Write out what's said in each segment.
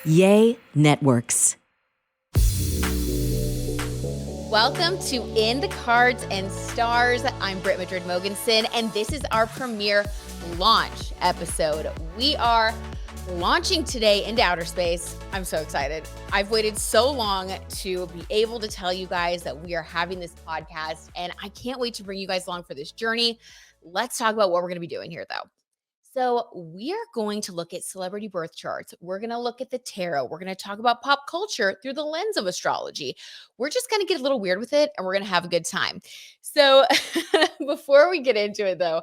Yay Networks. Welcome to In the Cards and Stars. I'm Brit Mogensen, and this is our premiere launch episode. We are launching today into outer space. I'm so excited. I've waited so long to be able to tell you guys that we are having this podcast, and I can't wait to bring you guys along for this journey. Let's talk about what we're going to be doing here, though. So we are going to look at celebrity birth charts. We're going to look at the tarot. We're going to talk about pop culture through the lens of astrology. We're just going to get a little weird with it, and we're going to have a good time. So before we get into it, though,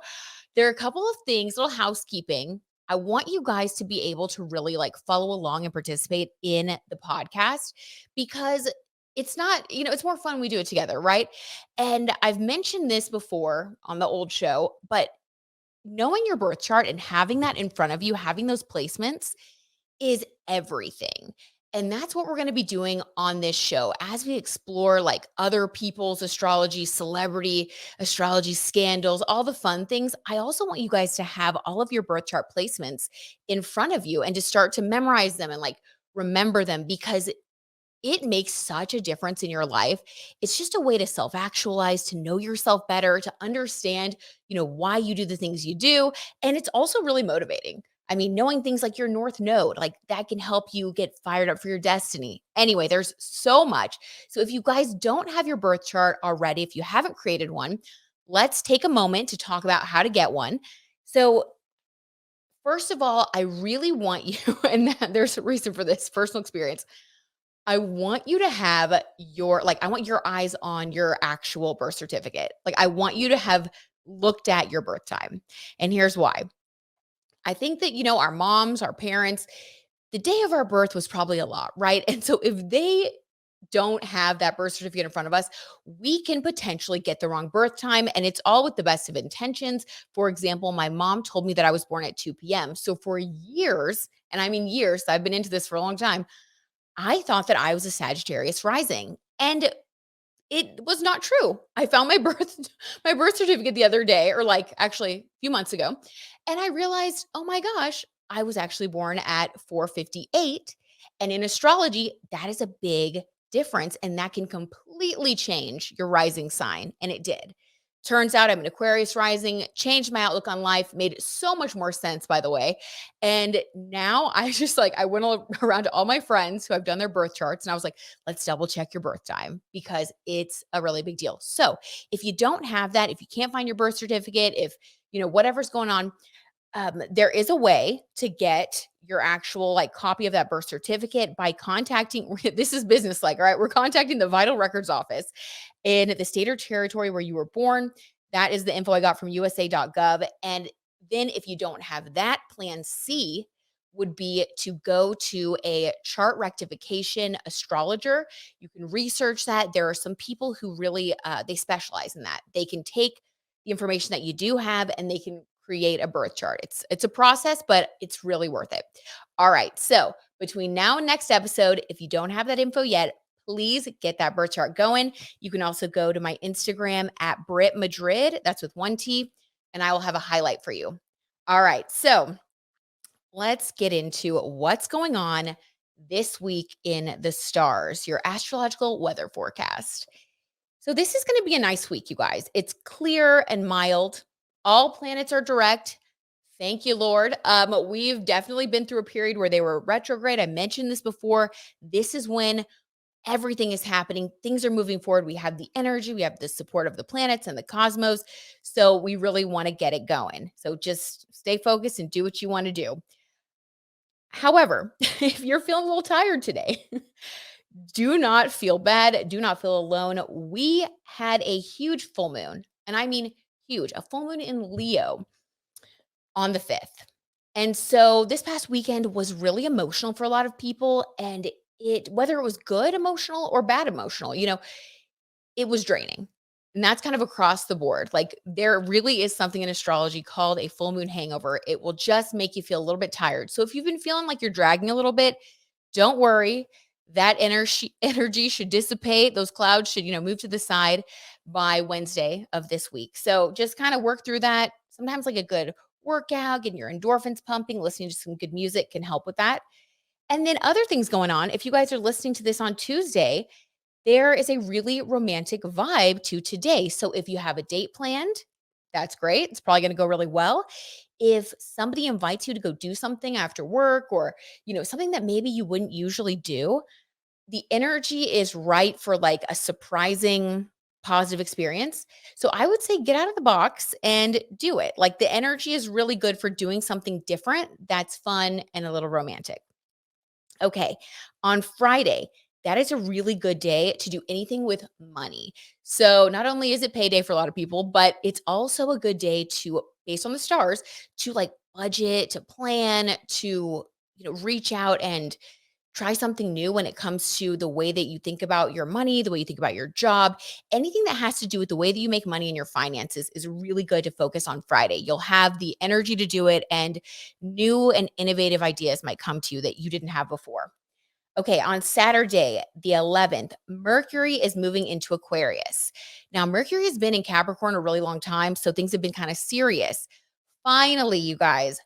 there are a couple of things, little housekeeping. I want you guys to be able to really follow along and participate in the podcast, because it's not, it's more fun when we do it together, right? And I've mentioned this before on the old show, but knowing your birth chart and having that in front of you, having those placements is everything. And that's what we're going to be doing on this show as we explore other people's astrology, celebrity astrology scandals, all the fun things. I also want you guys to have all of your birth chart placements in front of you and to start to memorize them and remember them, because it makes such a difference in your life. It's just a way to self-actualize, to know yourself better, to understand, why you do the things you do. And it's also really motivating. I mean, knowing things like your North Node, that can help you get fired up for your destiny. Anyway, there's so much. So if you guys don't have your birth chart already, if you haven't created one, let's take a moment to talk about how to get one. So first of all, I really want you, and there's a reason for this, personal experience. I want you to have I want your eyes on your actual birth certificate. I want you to have looked at your birth time. And here's why. I think that, our moms, our parents, the day of our birth was probably a lot, right? And so if they don't have that birth certificate in front of us, we can potentially get the wrong birth time. And it's all with the best of intentions. For example, my mom told me that I was born at 2 p.m. So for years, and I mean years, I've been into this for a long time, I thought that I was a Sagittarius rising, and it was not true. I found my birth certificate the other day, or actually a few months ago, and I realized, oh my gosh, I was actually born at 4:58. And in astrology, that is a big difference, and that can completely change your rising sign. And it did. Turns out I'm an Aquarius rising, changed my outlook on life, made so much more sense, by the way. And now I just I went around to all my friends who have done their birth charts, and I was like, let's double check your birth time, because it's a really big deal. So if you don't have that, if you can't find your birth certificate, if, whatever's going on, there is a way to get your actual copy of that birth certificate by contacting, this is business all right? We're contacting the Vital Records Office in the state or territory where you were born. That is the info I got from USA.gov. And then if you don't have that, plan C would be to go to a chart rectification astrologer. You can research that. There are some people who really, they specialize in that. They can take the information that you do have and they can create a birth chart. It's a process, but it's really worth it. All right. So between now and next episode, if you don't have that info yet, please get that birth chart going. You can also go to my Instagram at Brit Madrid. That's with one T, and I will have a highlight for you. All right. So let's get into what's going on this week in the stars, your astrological weather forecast. So this is going to be a nice week, you guys. It's clear and mild. All planets are direct. Thank you, Lord. We've definitely been through a period where they were retrograde. I mentioned this before. This is when everything is happening. Things are moving forward. We have the energy. We have the support of the planets and the cosmos. So we really want to get it going. So just stay focused and do what you want to do. However, if you're feeling a little tired today, do not feel bad. Do not feel alone. We had a huge full moon, and I mean huge, a full moon in Leo on the 5th. And so this past weekend was really emotional for a lot of people, and whether it was good emotional or bad emotional, it was draining. And that's kind of across the board. There really is something in astrology called a full moon hangover. It will just make you feel a little bit tired. So if you've been feeling like you're dragging a little bit, don't worry. That energy should dissipate. Those clouds should, move to the side by Wednesday of this week. So just kind of work through that. Sometimes a good workout, getting your endorphins pumping, listening to some good music can help with that. And then other things going on. If you guys are listening to this on Tuesday, there is a really romantic vibe to today. So if you have a date planned, that's great. It's probably going to go really well. If somebody invites you to go do something after work or, something that maybe you wouldn't usually do, the energy is right for like a surprising positive experience. So I would say get out of the box and do it. Like the energy is really good for doing something different that's fun and a little romantic. Okay. On Friday, that is a really good day to do anything with money. So not only is it payday for a lot of people, but it's also a good day to, based on the stars, to like budget, to plan, to, reach out and try something new when it comes to the way that you think about your money, the way you think about your job. Anything that has to do with the way that you make money and your finances is really good to focus on Friday. You'll have the energy to do it, and new and innovative ideas might come to you that you didn't have before. Okay, on Saturday, the 11th, Mercury is moving into Aquarius. Now, Mercury has been in Capricorn a really long time, so things have been kind of serious. Finally, you guys,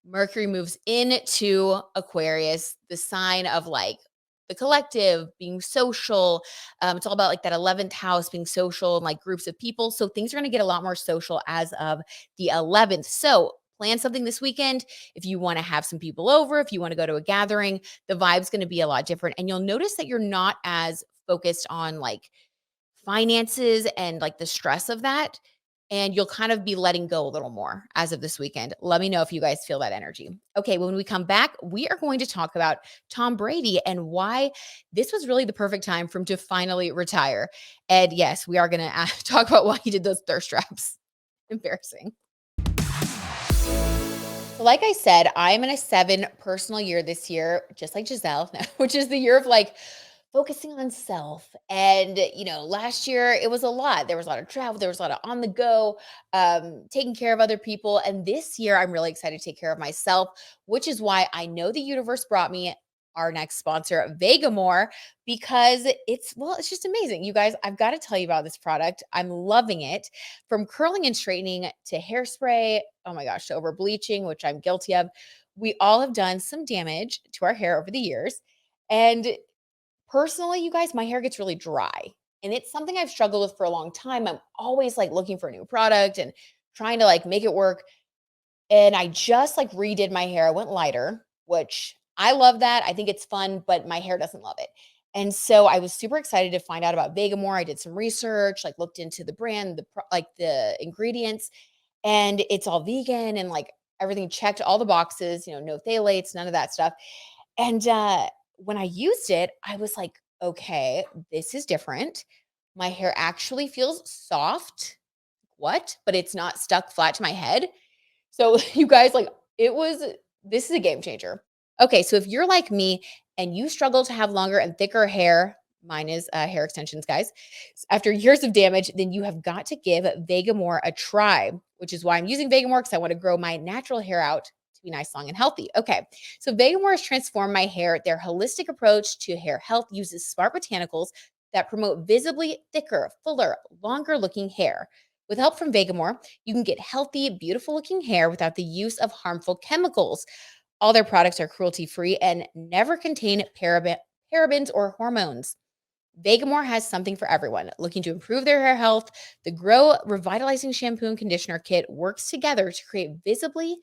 Mercury moves into Aquarius, the sign of like the collective, being social. It's all about like that 11th house, being social and like groups of people. So things are going to get a lot more social as of the 11th. So plan something this weekend. If you want to have some people over, if you want to go to a gathering, the vibe's going to be a lot different. And you'll notice that you're not as focused on like finances and like the stress of that. And you'll kind of be letting go a little more as of this weekend. Let me know if you guys feel that energy. Okay, when we come back, we are going to talk about Tom Brady and why this was really the perfect time for him to finally retire. And yes, we are going to talk about why he did those thirst traps. Embarrassing. So like I said, I'm in a 7 personal year this year, just like Giselle, which is the year of like focusing on self. And, last year it was a lot. There was a lot of travel, there was a lot of on the go, taking care of other people. And this year I'm really excited to take care of myself, which is why I know the universe brought me our next sponsor, Vegamore, because it's just amazing. You guys, I've got to tell you about this product. I'm loving it. From curling and straightening to hairspray, oh my gosh, to over bleaching, which I'm guilty of. We all have done some damage to our hair over the years. And personally, you guys, my hair gets really dry, and it's something I've struggled with for a long time. I'm always like looking for a new product and trying to like make it work. And I just like redid my hair. I went lighter, which I love that. I think it's fun, but my hair doesn't love it. And so I was super excited to find out about Vegamore. I did some research, like looked into the brand, like the ingredients, and it's all vegan and like everything checked all the boxes, no phthalates, none of that stuff. And when I used it, I was like, okay, this is different. My hair actually feels soft. What? But it's not stuck flat to my head. So you guys, like, this is a game changer. Okay, so if you're like me and you struggle to have longer and thicker hair, mine is hair extensions, guys. After years of damage, then you have got to give Vegamore a try, which is why I'm using Vegamore, because I want to grow my natural hair out to be nice, long, and healthy. Okay, so Vegamore has transformed my hair. Their holistic approach to hair health uses smart botanicals that promote visibly thicker, fuller, longer looking hair. With help from Vegamore, you can get healthy, beautiful looking hair without the use of harmful chemicals. All their products are cruelty free and never contain parabens or hormones. Vegamore has something for everyone looking to improve their hair health. The Grow Revitalizing Shampoo and Conditioner Kit works together to create visibly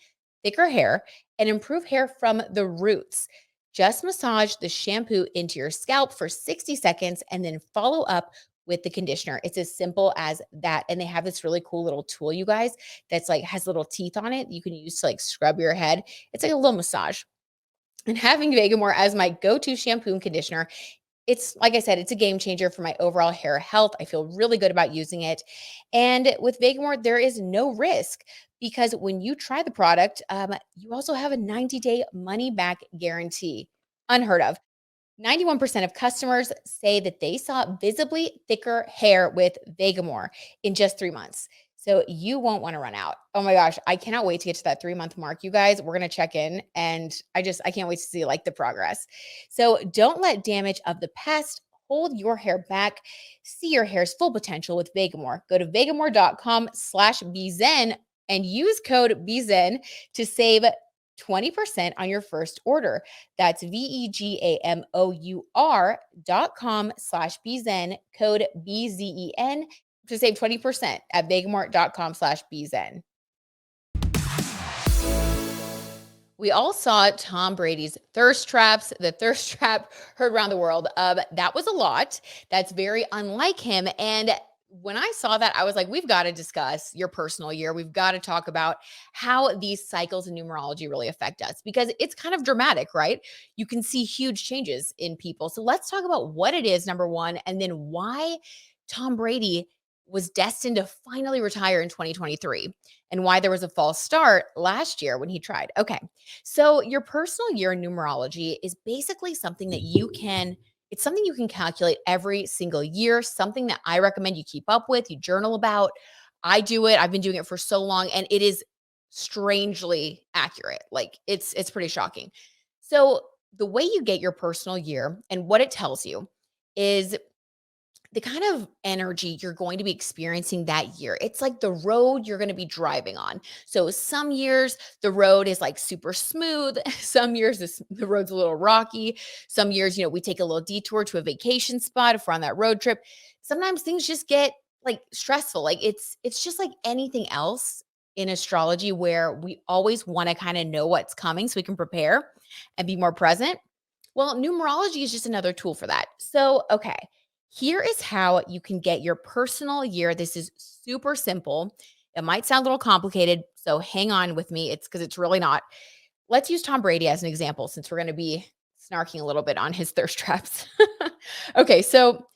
thicker hair and improve hair from the roots. Just massage the shampoo into your scalp for 60 seconds and then follow up with the conditioner. It's as simple as that. And they have this really cool little tool, you guys, that's like has little teeth on it you can use to like scrub your head. It's like a little massage. And having Vegamore as my go-to shampoo and conditioner, it's like I said, it's a game changer for my overall hair health. I feel really good about using it. And with Vegamore, there is no risk because when you try the product, you also have a 90-day money back guarantee. Unheard of. 91% of customers say that they saw visibly thicker hair with Vegamore in just 3 months. So you won't want to run out. Oh my gosh, I cannot wait to get to that 3 month mark. You guys, we're going to check in and I can't wait to see like the progress. So don't let damage of the past hold your hair back. See your hair's full potential with Vegamore. Go to vegamore.com/bzen and use code BZEN to save 20% on your first order. That's vegamour.com/bzen, code BZEN to save 20% at vegamour.com/bzen. We all saw Tom Brady's thirst traps, the thirst trap heard around the world. That was a lot. That's very unlike him. And when I saw that, I was like, we've got to discuss your personal year. We've got to talk about how these cycles in numerology really affect us because it's kind of dramatic, right? You can see huge changes in people. So let's talk about what it is, number one, and then why Tom Brady was destined to finally retire in 2023 and why there was a false start last year when he tried. Okay. So your personal year in numerology is basically something that it's something you can calculate every single year, something that I recommend you keep up with, you journal about. I do it. I've been doing it for so long and it is strangely accurate. Like it's pretty shocking. So the way you get your personal year and what it tells you is the kind of energy you're going to be experiencing that year. It's like the road you're going to be driving on. So some years the road is like super smooth. Some years the road's a little rocky. Some years, we take a little detour to a vacation spot if we're on that road trip. Sometimes things just get like stressful. Like it's just like anything else in astrology where we always want to kind of know what's coming so we can prepare and be more present. Well, numerology is just another tool for that. So, okay, here is how you can get your personal year. This is super simple. It might sound a little complicated, so hang on with me. It's because it's really not. Let's use Tom Brady as an example since we're going to be snarking a little bit on his thirst traps. Okay, so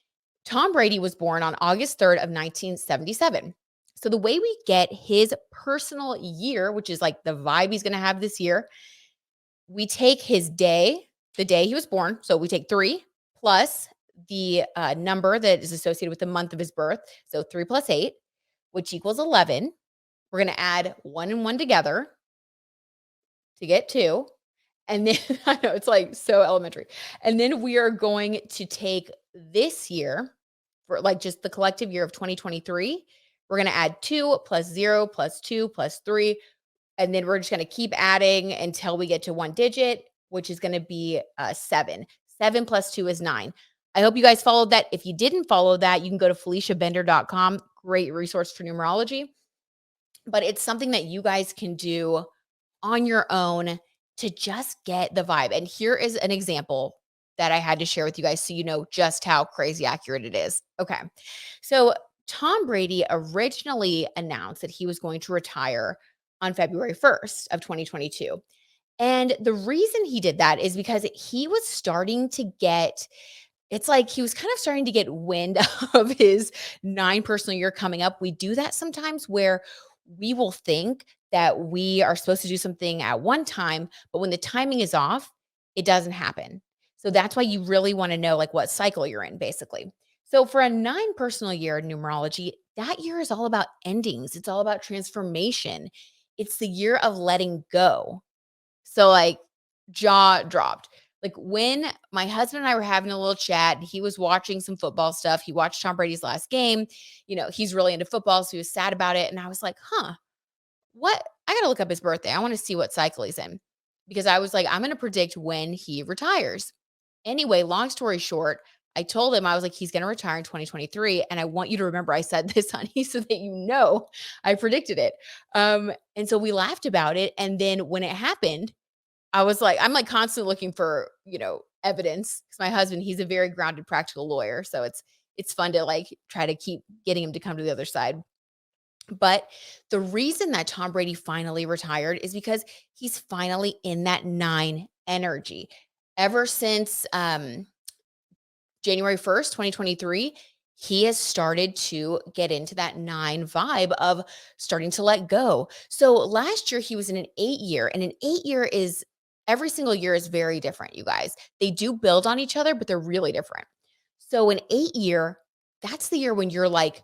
Tom Brady was born on August 3rd of 1977. So the way we get his personal year, which is like the vibe he's going to have this year, we take his day, the day he was born. So we take 3 plus the number that is associated with the month of his birth. So 3 plus 8, which equals 11. We're going to add 1 and 1 together to get 2. And then I know it's like so elementary. And then we are going to take this year for like just the collective year of 2023. We're going to add 2 plus 0 plus 2 plus 3. And then we're just going to keep adding until we get to 1 digit, which is going to be 7. 7 plus 2 is 9. I hope you guys followed that. If you didn't follow that, you can go to FeliciaBender.com. Great resource for numerology. But it's something that you guys can do on your own to just get the vibe. And here is an example that I had to share with you guys so you know just how crazy accurate it is. Okay. So Tom Brady originally announced that he was going to retire on February 1st of 2022. And the reason he did that is because he was starting to get it's like he was kind of starting to get wind of his 9 personal year coming up. We do that sometimes where we will think that we are supposed to do something at one time, but when the timing is off, it doesn't happen. So that's why you really want to know like what cycle you're in basically. So for a 9 personal year in numerology, that year is all about endings. It's all about transformation. It's the year of letting go. So, like, jaw dropped. Like, when my husband and I were having a little chat, he was watching some football stuff. He watched Tom Brady's last game. He's really into football, so he was sad about it. And I was like, huh, what? I got to look up his birthday. I want to see what cycle he's in because I was like, I'm going to predict when he retires. Anyway, long story short, I told him, I was like, he's going to retire in 2023. And I want you to remember I said this, honey, so that I predicted it. And so we laughed about it. And then when it happened, I was like, I'm like constantly looking for, evidence because my husband, he's a very grounded, practical lawyer. So it's fun to like try to keep getting him to come to the other side. But the reason that Tom Brady finally retired is because he's finally in that 9 energy. Ever since January 1st, 2023, he has started to get into that 9 vibe of starting to let go. So last year he was in an 8 year, and an 8 year is every single year is very different, you guys. They do build on each other, but they're really different. So an 8 year, that's the year when you're like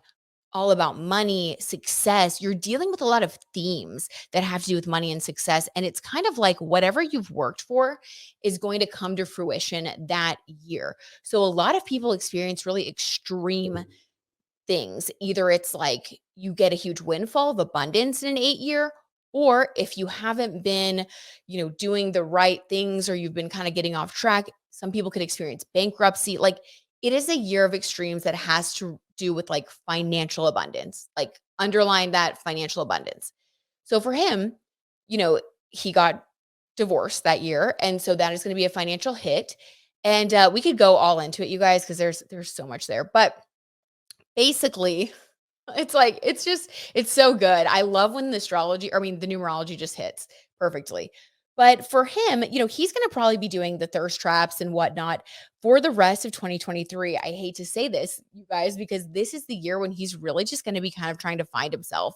all about money, success. You're dealing with a lot of themes that have to do with money and success. And it's kind of like whatever you've worked for is going to come to fruition that year. So a lot of people experience really extreme things. Either it's like you get a huge windfall of abundance in an 8 year, Or if you haven't been, doing the right things or you've been kind of getting off track, some people could experience bankruptcy. Like it is a year of extremes that has to do with like financial abundance, like underline that financial abundance. So for him, you know, he got divorced that year. And so that is going to be a financial hit. And we could go all into it, you guys, because there's so much there. But basically, it's like it's so good. I love when the numerology just hits perfectly. But for him, he's gonna probably be doing the thirst traps and whatnot for the rest of 2023. I hate to say this, you guys, because this is the year when he's really just gonna be kind of trying to find himself.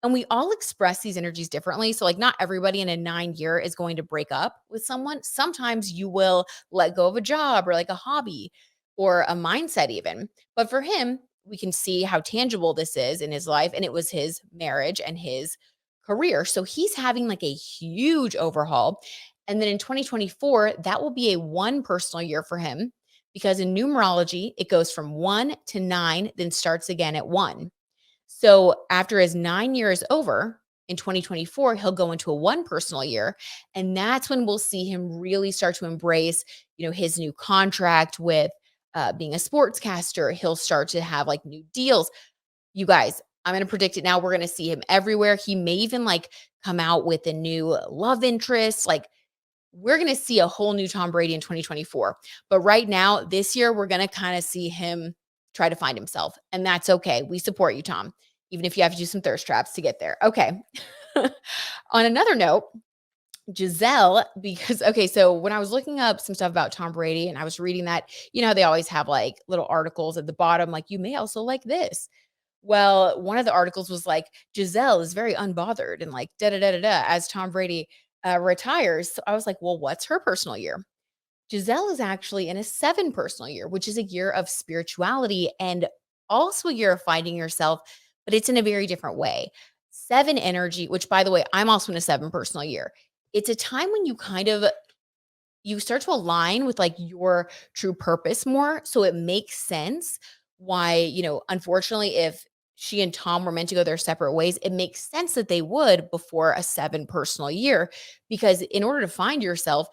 And we all express these energies differently. So, like, not everybody in a 9 year is going to break up with someone. Sometimes you will let go of a job or like a hobby or a mindset, even. But for him, we can see how tangible this is in his life. And it was his marriage and his career. So, he's having like a huge overhaul. And then in 2024, that will be a one personal year for him because in numerology, it goes from 1 to 9, then starts again at 1. So after his 9 year is over in 2024, he'll go into a one personal year. And that's when we'll see him really start to embrace, his new contract with being a sportscaster. He'll start to have like new deals. You guys, I'm going to predict it now. We're going to see him everywhere. He may even like come out with a new love interest. Like we're going to see a whole new Tom Brady in 2024. But right now, this year, we're going to kind of see him try to find himself. And that's okay. We support you, Tom, even if you have to do some thirst traps to get there. Okay. On another note, Giselle, because, okay, so when I was looking up some stuff about Tom Brady and I was reading that, they always have like little articles at the bottom, like, you may also like this. Well, one of the articles was like, Giselle is very unbothered and like da da da da da as Tom Brady retires. So I was like, well, what's her personal year? Giselle is actually in a 7 personal year, which is a year of spirituality and also a year of finding yourself, but it's in a very different way. 7 energy, which by the way, I'm also in a 7 personal year. It's a time when you start to align with like your true purpose more. So it makes sense why, unfortunately, if she and Tom were meant to go their separate ways, it makes sense that they would before a 7 personal year. Because in order to find yourself,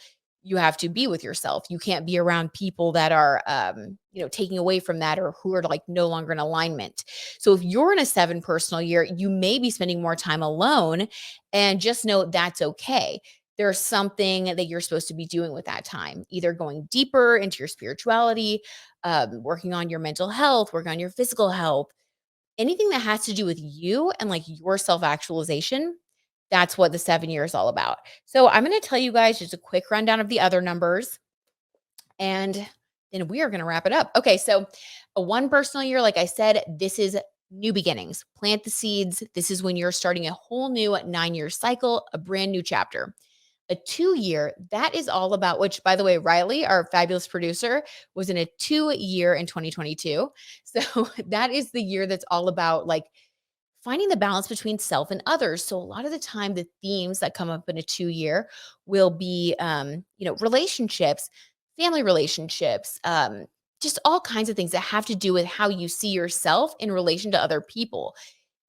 you have to be with yourself. You can't be around people that are, taking away from that or who are like no longer in alignment. So if you're in a 7 personal year, you may be spending more time alone and just know that's okay. There's something that you're supposed to be doing with that time, either going deeper into your spirituality, working on your mental health, working on your physical health, anything that has to do with you and like your self actualization. That's what the 7 year is all about. So I'm going to tell you guys just a quick rundown of the other numbers and then we are going to wrap it up. Okay. So a one personal year, like I said, this is new beginnings. Plant the seeds. This is when you're starting a whole new 9 year cycle, a brand new chapter. A 2 year, that is all about, which by the way, Riley, our fabulous producer, was in a 2 year in 2022. So that is the year that's all about like finding the balance between self and others. So a lot of the time, the themes that come up in a 2 year will be, relationships, family relationships, just all kinds of things that have to do with how you see yourself in relation to other people.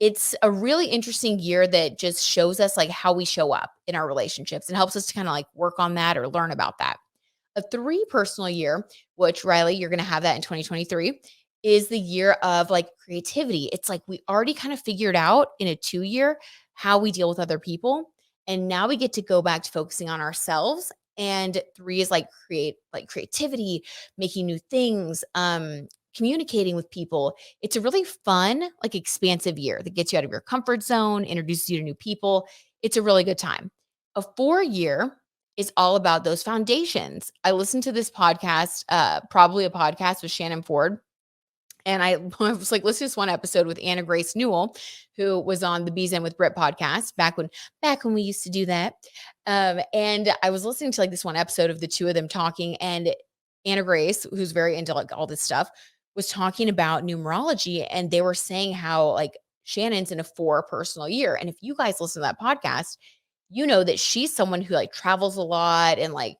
It's a really interesting year that just shows us like how we show up in our relationships and helps us to kind of like work on that or learn about that. A 3 personal year, which Riley, you're going to have that in 2023, is the year of like creativity. It's like we already kind of figured out in a 2 year how we deal with other people. And now we get to go back to focusing on ourselves. And 3 is like creativity, making new things, communicating with people. It's a really fun, like expansive year that gets you out of your comfort zone, introduces you to new people. It's a really good time. A 4 year is all about those foundations. I listened to this podcast, probably a podcast with Shannon Ford. And I was like, let's just one episode with Anna Grace Newell, who was on the Bees In with Brit podcast back when we used to do that. And I was listening to like this one episode of the two of them talking, and Anna Grace, who's very into like all this stuff, was talking about numerology, and they were saying how like Shannon's in a 4 personal year. And if you guys listen to that podcast, you know that she's someone who like travels a lot and like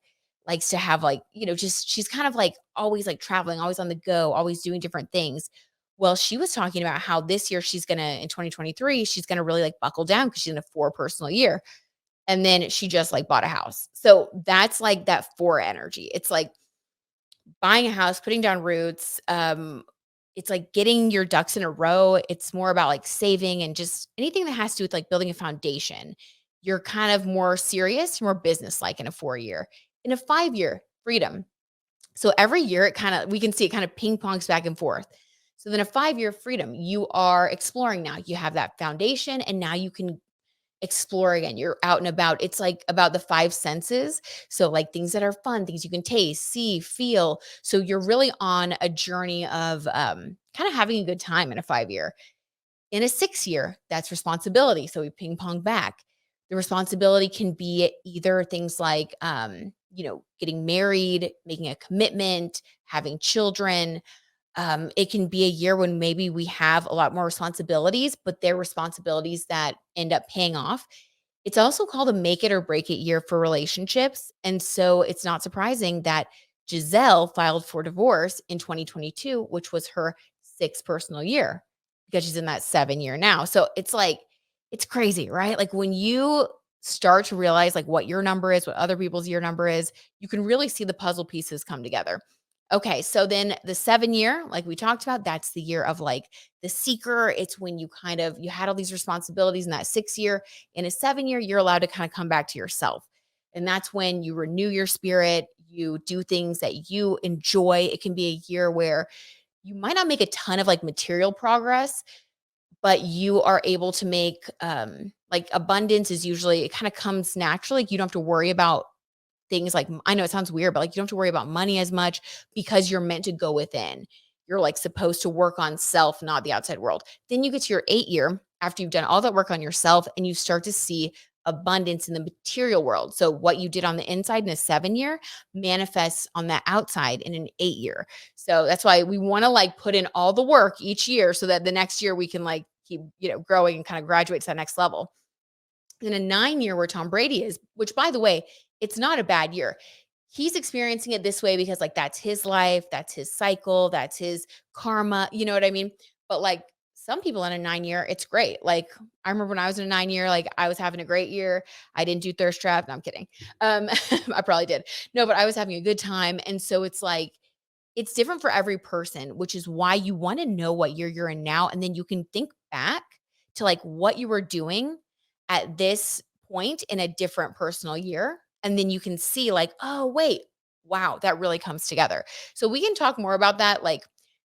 likes to have like, just she's kind of like always like traveling, always on the go, always doing different things. Well, she was talking about how this year in 2023, she's gonna really like buckle down because she's in a 4 personal year. And then she just like bought a house. So that's like that 4 energy. It's like buying a house, putting down roots. It's like getting your ducks in a row. It's more about like saving and just anything that has to do with like building a foundation. You're kind of more serious, more business like in a 4 year. In a 5 year, freedom. So every year we can see it kind of ping pongs back and forth. So then a 5 year freedom, you are exploring now. You have that foundation and now you can explore again. You're out and about. It's like about the 5 senses. So like things that are fun, things you can taste, see, feel. So you're really on a journey of kind of having a good time in a 5 year. In a 6 year, that's responsibility. So we ping pong back. The responsibility can be either things like getting married, making a commitment, having children. It can be a year when maybe we have a lot more responsibilities, but they're responsibilities that end up paying off. It's also called a make it or break it year for relationships. And so it's not surprising that Giselle filed for divorce in 2022, which was her 6th personal year because she's in that 7 year now. So it's like, it's crazy, right? Like when you start to realize like what your number is, what other people's year number is, you can really see the puzzle pieces come together. Okay, so then the 7 year, like we talked about, that's the year of like the seeker. It's when you had all these responsibilities in that 6 year. In a 7 year, you're allowed to kind of come back to yourself. And that's when you renew your spirit, you do things that you enjoy. It can be a year where you might not make a ton of like material progress, but you are able to make like abundance is usually it kind of comes naturally. Like, you don't have to worry about things like I know it sounds weird, but like you don't have to worry about money as much because you're meant to go within. You're like supposed to work on self, not the outside world. Then you get to your 8 year after you've done all that work on yourself and you start to see abundance in the material world. So what you did on the inside in a 7 year manifests on the outside in an 8 year. So that's why we want to like put in all the work each year so that the next year we can like keep, growing and kind of graduate to that next level. In a 9 year where Tom Brady is, which by the way, it's not a bad year. He's experiencing it this way because like that's his life, that's his cycle, that's his karma, you know what I mean? But like some people in a 9 year, it's great. Like I remember when I was in a 9 year, like I was having a great year. I didn't do thirst trap. No, I'm kidding. I probably did. No, but I was having a good time. And so it's like it's different for every person, which is why you want to know what year you're in now. And then you can think back to like what you were doing at this point in a different personal year. And then you can see like, oh, wait, wow, that really comes together. So we can talk more about that like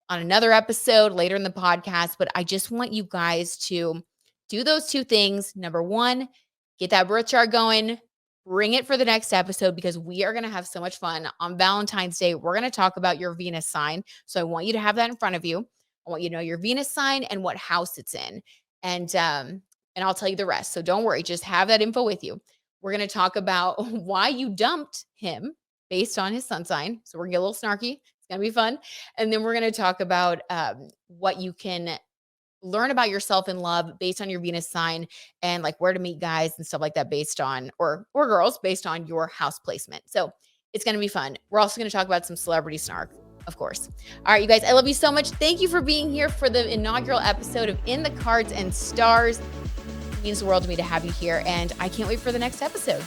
on another episode later in the podcast. But I just want you guys to do those 2 things. Number 1, get that birth chart going. Bring it for the next episode because we are going to have so much fun. On Valentine's Day, we're going to talk about your Venus sign. So I want you to have that in front of you. I want you to know your Venus sign and what house it's in. And I'll tell you the rest. So don't worry, just have that info with you. We're going to talk about why you dumped him based on his sun sign. So we're going to get a little snarky. It's going to be fun. And then we're going to talk about what you can learn about yourself in love based on your Venus sign and like where to meet guys and stuff like that based on or girls based on your house placement. So it's going to be fun. We're also going to talk about some celebrity snark, of course. All right, you guys, I love you so much. Thank you for being here for the inaugural episode of In the Cards and Stars. It means the world to me to have you here, and I can't wait for the next episode.